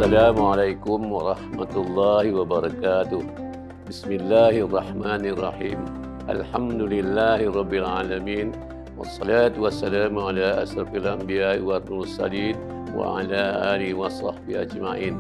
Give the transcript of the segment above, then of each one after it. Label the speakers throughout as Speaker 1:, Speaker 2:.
Speaker 1: Assalamualaikum warahmatullahi wabarakatuh. Bismillahirrahmanirrahim. Alhamdulillahirabbil alamin. Wassalatu wassalamu ala asrafil anbiya'i wal mursalin wa ala alihi washabbihi ajmain.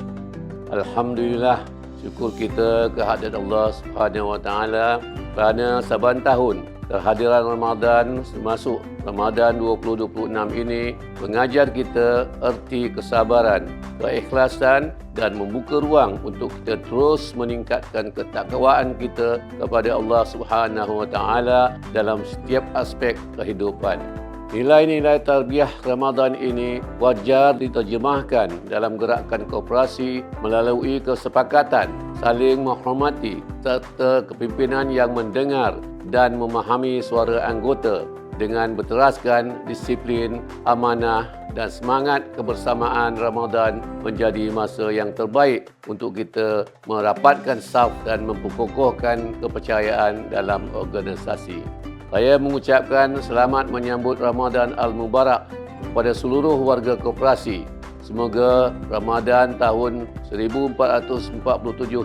Speaker 1: Alhamdulillah, syukur kita kehadirat Allah Subhanahu wa taala kerana saban tahun kehadiran Ramadan termasuk Ramadan 2026 ini mengajar kita erti kesabaran, keikhlasan dan membuka ruang untuk kita terus meningkatkan ketakwaan kita kepada Allah Subhanahu wa taala dalam setiap aspek kehidupan. Nilai-nilai tarbiyah Ramadan ini wajar diterjemahkan dalam gerakan koperasi melalui kesepakatan, saling menghormati serta kepimpinan yang mendengar dan memahami suara anggota dengan berteraskan disiplin, amanah dan semangat kebersamaan. Ramadan menjadi masa yang terbaik untuk kita merapatkan saf dan memperkokohkan kepercayaan dalam organisasi. Saya mengucapkan selamat menyambut Ramadan Al-Mubarak kepada seluruh warga koperasi. Semoga Ramadan tahun 1447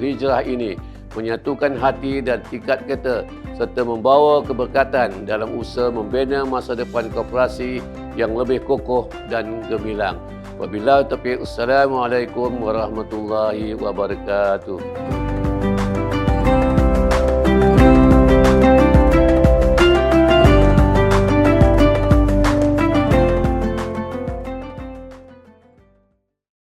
Speaker 1: Hijrah ini menyatukan hati dan tekad kita serta membawa keberkatan dalam usaha membina masa depan koperasi yang lebih kokoh dan gemilang. Wabillahi taufiq. Assalamualaikum warahmatullahi wabarakatuh.